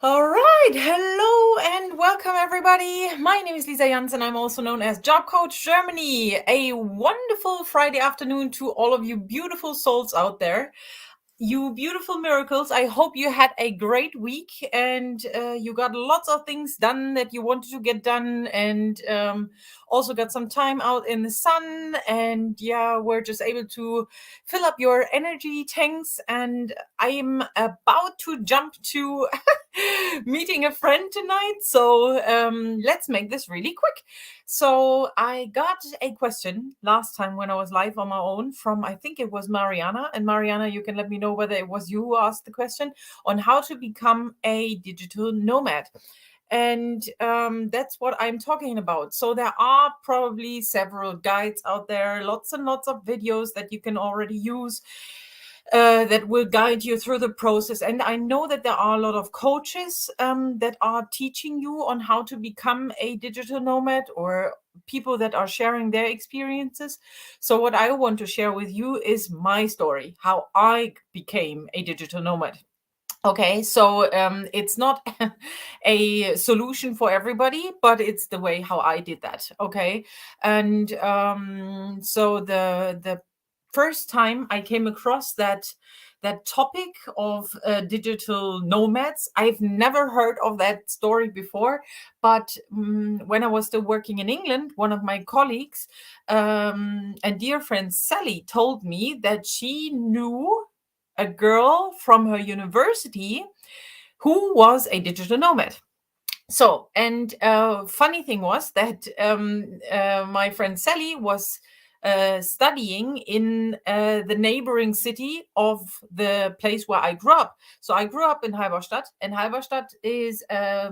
All right, hello and welcome everybody. My name is Lisa Jansen. I'm also known as Job Coach Germany. A wonderful Friday afternoon to all of you beautiful souls out there. You beautiful miracles. I hope you had a great week and you got lots of things done that you wanted to get done, and also got some time out in the sun. And yeah, we're just able to fill up your energy tanks. And I'm about to jump to meeting a friend tonight. So let's make this really quick. So I got a question last time when I was live on my own from, I think it was Mariana. And Mariana, you can let me know whether it was you who asked the question on how to become a digital nomad. And that's what I'm talking about. So there are probably several guides out there, lots and lots of videos that you can already use that will guide you through the process. And I know that there are a lot of coaches that are teaching you on how to become a digital nomad, or people that are sharing their experiences. So what I want to share with you is my story, how I became a digital nomad. Okay, so it's not a solution for everybody, but it's the way how I did that. Okay, and so the first time I came across that topic of digital nomads, I've never heard of that story before. But when I was still working in England, one of my colleagues and dear friend Sally told me that she knew a girl from her university who was a digital nomad. So, and funny thing was that my friend Sally was studying in the neighboring city of the place where I grew up. So I grew up in Halberstadt, and Halberstadt is a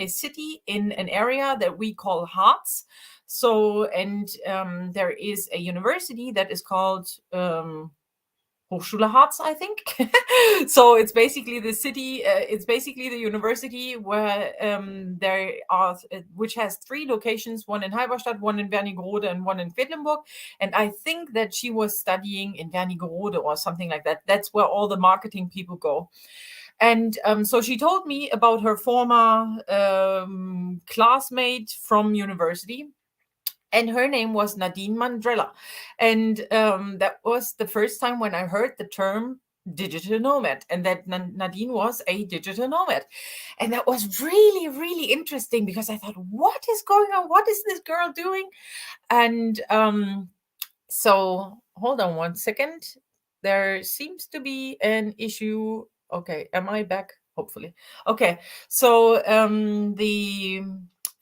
city in an area that we call Harz. So, and there is a university that is called Hochschule Harz, I think. So it's basically the city, it's basically the university where there are, which has three locations, one in Halberstadt, one in Wernigerode, and one in Quedlinburg. And I think that she was studying in Wernigerode or something like that. That's where all the marketing people go. And so she told me about her former classmate from university, and her name was Nadine Mandrella. And that was the first time when I heard the term digital nomad, and that Nadine was a digital nomad. And that was really, really interesting, because I thought, what is going on? What is this girl doing? And so hold on one second. There seems to be an issue. Okay, am I back? Hopefully. Okay, so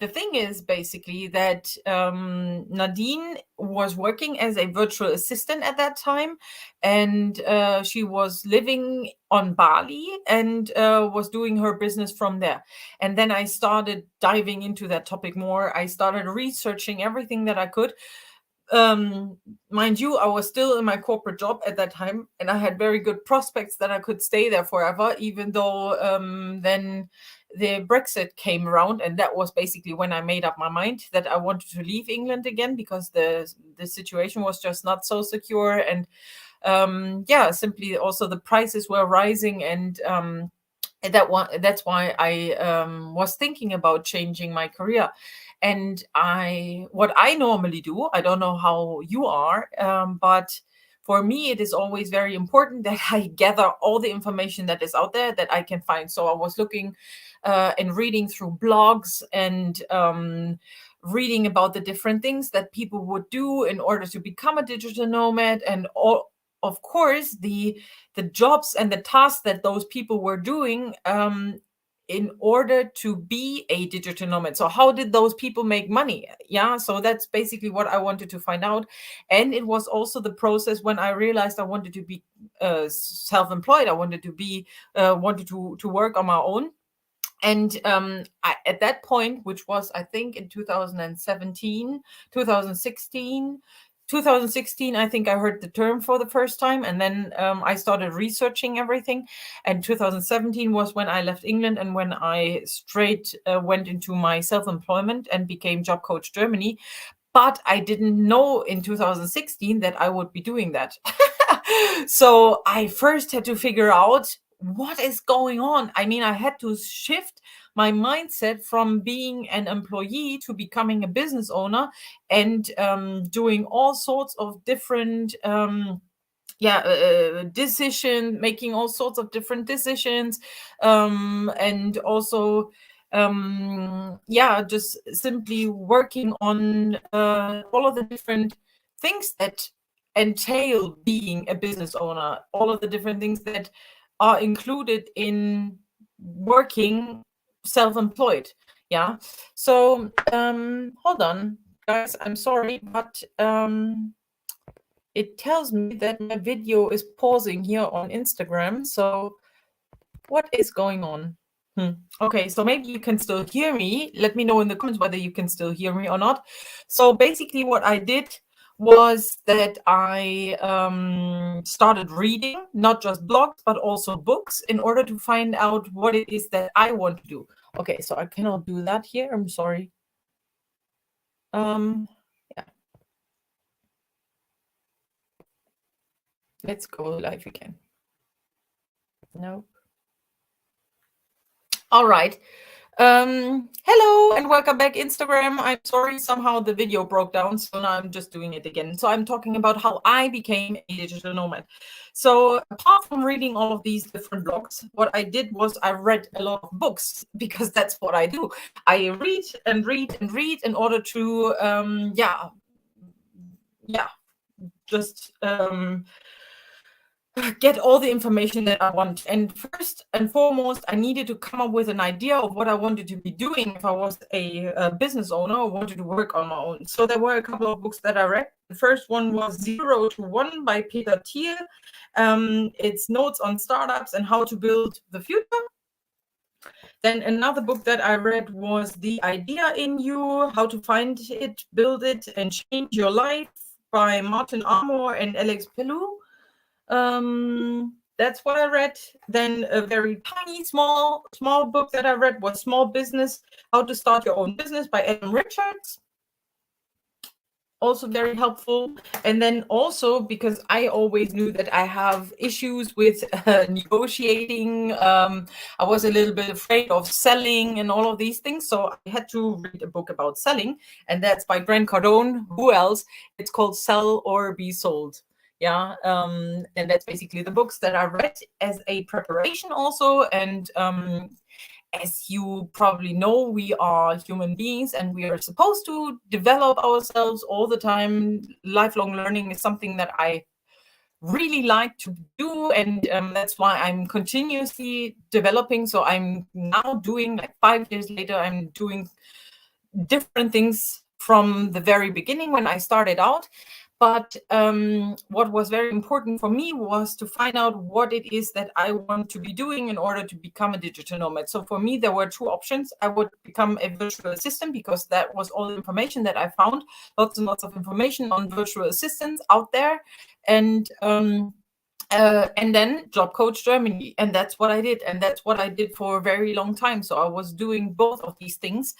the thing is basically that Nadine was working as a virtual assistant at that time, and she was living on Bali, and was doing her business from there. And then I started diving into that topic more. I started researching everything that I could. Mind you, I was still in my corporate job at that time, and I had very good prospects that I could stay there forever, even though then the Brexit came around, and that was basically when I made up my mind that I wanted to leave England again, because the situation was just not so secure. And yeah, simply also the prices were rising, and that's why I was thinking about changing my career. And what I normally do, I don't know how you are, but for me, it is always very important that I gather all the information that is out there that I can find. So I was looking and reading through blogs, and reading about the different things that people would do in order to become a digital nomad, and all, of course, the jobs and the tasks that those people were doing in order to be a digital nomad. So how did those people make money? Yeah, so that's basically what I wanted to find out. And it was also the process when I realized I wanted to be self-employed. I wanted to be wanted to work on my own. And at that point, which was, I think, in 2017, 2016, 2016, I think I heard the term for the first time. And then I started researching everything. And 2017 was when I left England, and when I straight went into my self-employment and became Job Coach Germany. But I didn't know in 2016 that I would be doing that. So I first had to figure out what is going on? I mean, I had to shift my mindset from being an employee to becoming a business owner, and doing all sorts of different decision making, all sorts of different decisions, and also just simply working on all of the different things that entail being a business owner, all of the different things that are included in working self-employed. Yeah. So hold on, guys, I'm sorry, but it tells me that my video is pausing here on Instagram. So what is going on? Okay, so maybe you can still hear me. Let me know in the comments whether you can still hear me or not. So basically what I did was that I started reading, not just blogs, but also books, in order to find out what it is that I want to do. Okay, so I cannot do that here. I'm sorry. Yeah. Let's go live again. No. All right. Hello and welcome back, Instagram. I'm sorry, somehow the video broke down, so now I'm just doing it again. So I'm talking about how I became a digital nomad. So apart from reading all of these different blogs, what I did was I read a lot of books, because that's what I do. I read and read and read in order to just get all the information that I want. And first and foremost, I needed to come up with an idea of what I wanted to be doing if I was a business owner or wanted to work on my own. So there were a couple of books that I read. The first one was 0 to 1 by Peter Thiel. It's notes on startups and how to build the future. Then another book that I read was The Idea in You, How to Find It, Build It, and Change Your Life by Martin Armour and Alex Pellew. That's what I read. Then a very tiny, small book that I read was Small Business, How to Start Your Own Business by Adam Richards. Also very helpful. And then also, because I always knew that I have issues with negotiating, I was a little bit afraid of selling and all of these things. So I had to read a book about selling, and that's by Grant Cardone. Who else? It's called Sell or Be Sold. Yeah, and that's basically the books that I read as a preparation also. And as you probably know, we are human beings and we are supposed to develop ourselves all the time. Lifelong learning is something that I really like to do, and that's why I'm continuously developing. So I'm now doing, like 5 years later, I'm doing different things from the very beginning when I started out. But what was very important for me was to find out what it is that I want to be doing in order to become a digital nomad. So for me, there were two options. I would become a virtual assistant, because that was all the information that I found, lots and lots of information on virtual assistants out there. And then Job Coach Germany. And that's what I did. And that's what I did for a very long time. So I was doing both of these things.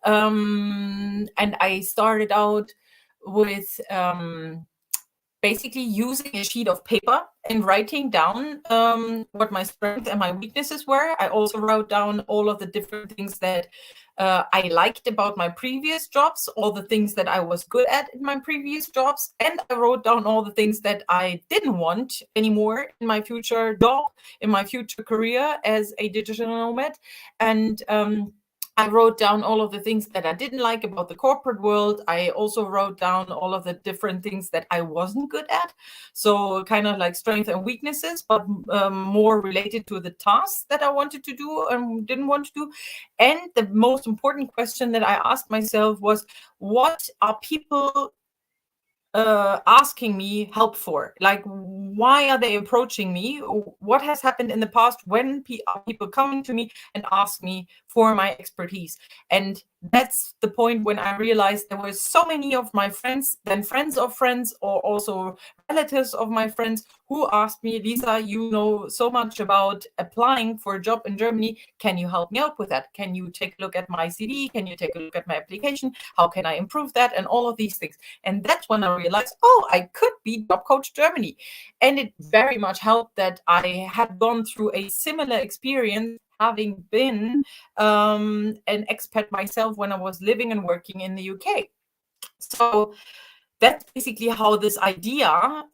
And I started out with basically using a sheet of paper and writing down what my strengths and my weaknesses were. I also wrote down all of the different things that I liked about my previous jobs, all the things that I was good at in my previous jobs, and I wrote down all the things that I didn't want anymore in my future job, in my future career as a digital nomad. And I wrote down all of the things that I didn't like about the corporate world. I also wrote down all of the different things that I wasn't good at. So kind of like strengths and weaknesses, but more related to the tasks that I wanted to do and didn't want to do. And the most important question that I asked myself was, what are people asking me help for? Like, why are they approaching me? What has happened in the past when are people coming to me and ask me for my expertise? And that's the point when I realized there were so many of my friends, then friends of friends, or also relatives of my friends, who asked me, Lisa, you know so much about applying for a job in Germany. Can you help me out with that? Can you take a look at my CV? Can you take a look at my application? How can I improve that? And all of these things. And that's when I realized, oh, I could be Job Coach Germany. And it very much helped that I had gone through a similar experience, having been an expat myself when I was living and working in the UK. So that's basically how this idea,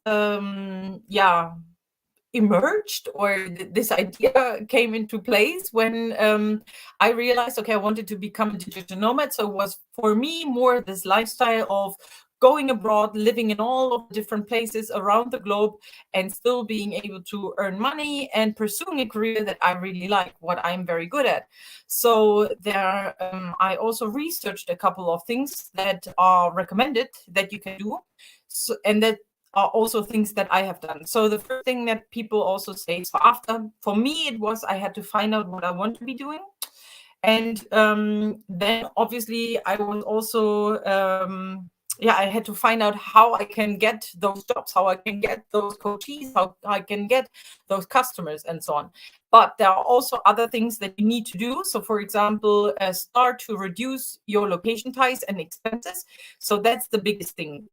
emerged, or this idea came into place when I realized, okay, I wanted to become a digital nomad. So it was for me more this lifestyle of going abroad, living in all of the different places around the globe, and still being able to earn money and pursuing a career that I really like, what I'm very good at. So there, I also researched a couple of things that are recommended that you can do. So, and that are also things that I have done. So the first thing that people also say, so after, for me, it was I had to find out what I want to be doing. And then obviously I was also, I had to find out how I can get those jobs, how I can get those coaches, how I can get those customers, and so on. But there are also other things that you need to do. So, for example, start to reduce your location ties and expenses. So that's the biggest thing.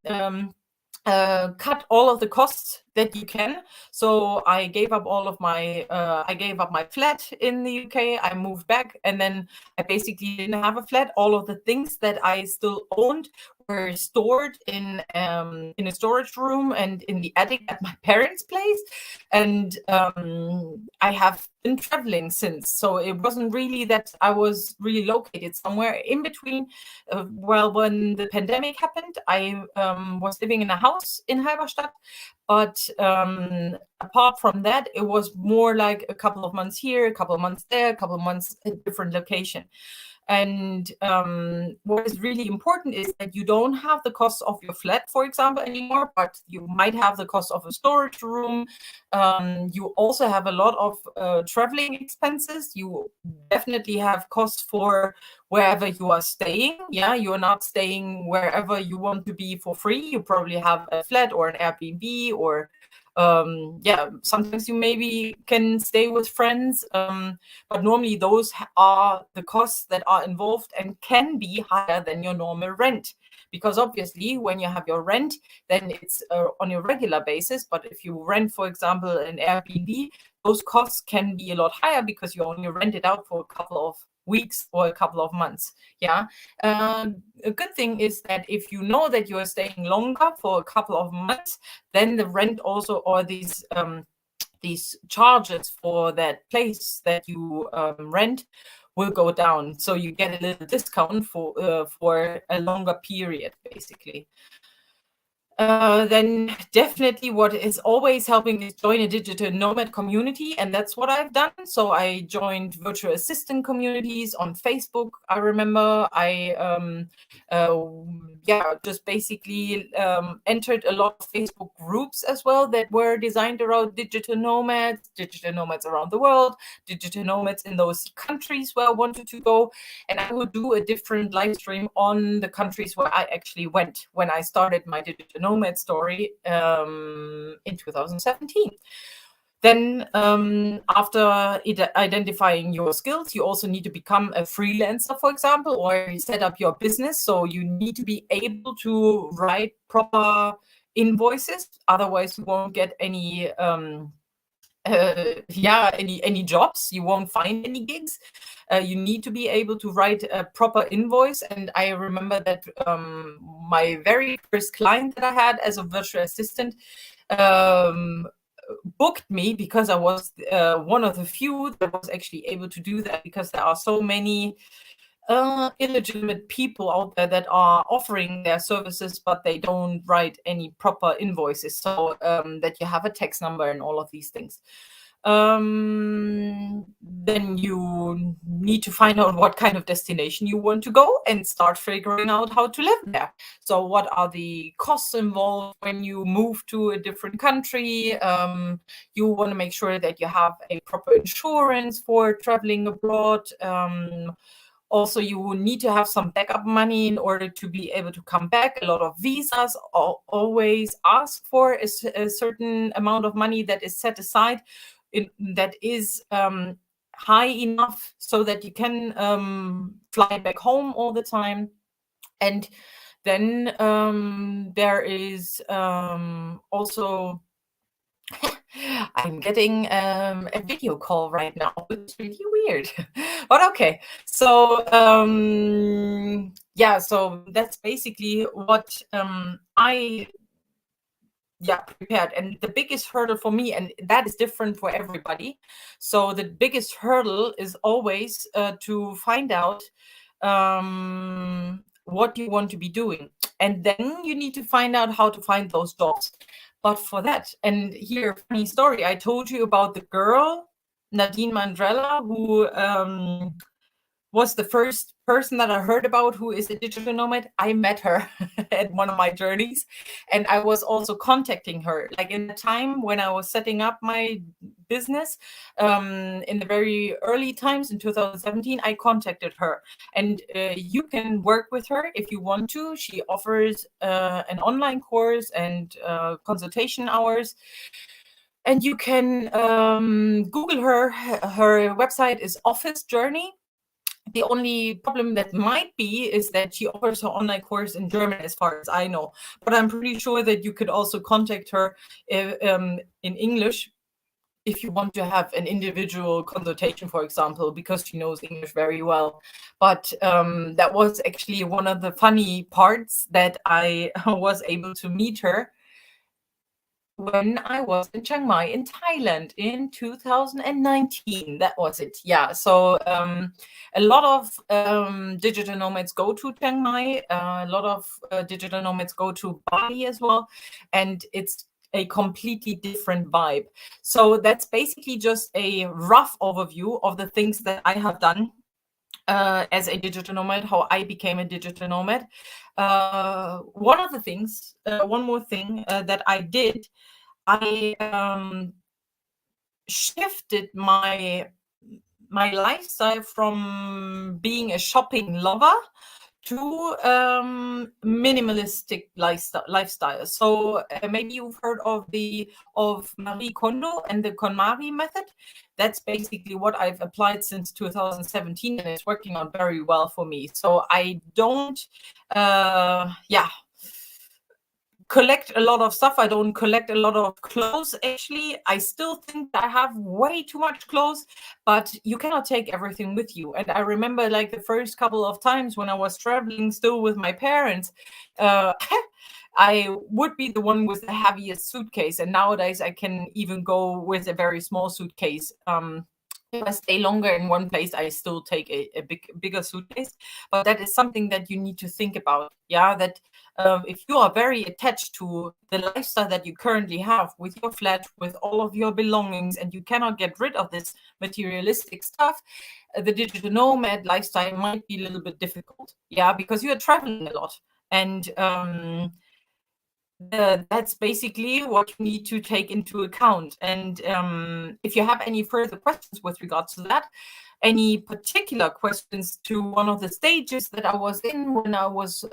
Cut all of the costs that you can. So I gave up all of my, I gave up my flat in the UK. I moved back, and then I basically didn't have a flat. All of the things that I still owned were stored in a storage room and in the attic at my parents' place. And I have been traveling since, so it wasn't really that I was really located somewhere in between. Well, when the pandemic happened, I was living in a house in Halberstadt, but apart from that, it was more like a couple of months here, a couple of months there, a couple of months at a different location. And what is really important is that you don't have the cost of your flat, for example, anymore, but you might have the cost of a storage room. You also have a lot of traveling expenses. You definitely have costs for wherever you are staying. Yeah, you are not staying wherever you want to be for free. You probably have a flat or an Airbnb, or sometimes you maybe can stay with friends, but normally those are the costs that are involved and can be higher than your normal rent, because obviously when you have your rent, then it's on a regular basis. But if you rent, for example, an Airbnb, those costs can be a lot higher because you only rent it out for a couple of weeks or a couple of months. A good thing is that if you know that you are staying longer for a couple of months, then the rent also, or these charges for that place that you rent, will go down. So you get a little discount for a longer period, basically. Then definitely what is always helping is join a digital nomad community, and that's what I've done. So I joined virtual assistant communities on Facebook. I remember I just basically entered a lot of Facebook groups as well that were designed around digital nomads around the world, digital nomads in those countries where I wanted to go. And I would do a different live stream on the countries where I actually went when I started my digital nomad story in 2017. Then after identifying your skills, you also need to become a freelancer, for example, or set up your business. So you need to be able to write proper invoices. Otherwise, you won't get any any jobs. You won't find any gigs. You need to be able to write a proper invoice. And I remember that my very first client that I had as a virtual assistant booked me because I was one of the few that was actually able to do that, because there are so many illegitimate people out there that are offering their services, but they don't write any proper invoices, so that you have a tax number and all of these things. Then you need to find out what kind of destination you want to go and start figuring out how to live there. So what are the costs involved when you move to a different country? You want to make sure that you have a proper insurance for traveling abroad. Also, you will need to have some backup money in order to be able to come back. A lot of visas always ask for a certain amount of money that is set aside, that is high enough so that you can fly back home all the time. And then there is also I'm getting a video call right now. It's really weird, but okay. So yeah, so that's basically what I prepared. And the biggest hurdle for me, and that is different for everybody. So the biggest hurdle is always to find out what you want to be doing, and then you need to find out how to find those jobs. But for that, and here, funny story, I told you about the girl, Nadine Mandrella, who was the first person that I heard about who is a digital nomad. I met her at one of my journeys, and I was also contacting her. Like in the time when I was setting up my business, in the very early times in 2017, I contacted her. And you can work with her if you want to. She offers an online course and consultation hours. And you can Google her. Her website is Office Journey. The only problem that might be is that she offers her online course in German, as far as I know. But I'm pretty sure that you could also contact her in English if you want to have an individual consultation, for example, because she knows English very well. But that was actually one of the funny parts, that I was able to meet her when I was in Chiang Mai in Thailand in 2019. That was it. Yeah. So a lot of digital nomads go to Chiang Mai. A lot of digital nomads go to Bali as well. And it's a completely different vibe. So that's basically just a rough overview of the things that I have done as a digital nomad, how I became a digital nomad. One of the things, one more thing that I did, I shifted my lifestyle from being a shopping lover to minimalistic lifestyle. So maybe you've heard of Marie Kondo and the KonMari method. That's basically what I've applied since 2017, and it's working out very well for me. So I don't collect a lot of stuff. I don't collect a lot of clothes. Actually, I still think I have way too much clothes, but you cannot take everything with you. And I remember, like, the first couple of times when I was traveling still with my parents, I would be the one with the heaviest suitcase. And nowadays I can even go with a very small suitcase. If I stay longer in one place, I still take a bigger suitcase. But that is something that you need to think about. Yeah, that if you are very attached to the lifestyle that you currently have with your flat, with all of your belongings, and you cannot get rid of this materialistic stuff, the digital nomad lifestyle might be a little bit difficult. Yeah, because you are traveling a lot. And that's basically what you need to take into account. And if you have any further questions with regards to that, any particular questions to one of the stages that I was in when I was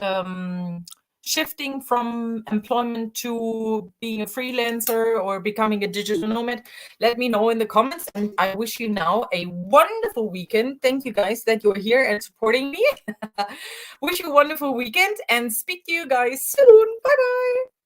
shifting from employment to being a freelancer or becoming a digital nomad, let me know in the comments. And I wish you now a wonderful weekend. Thank you guys that you're here and supporting me. Wish you a wonderful weekend, and speak to you guys soon. Bye bye.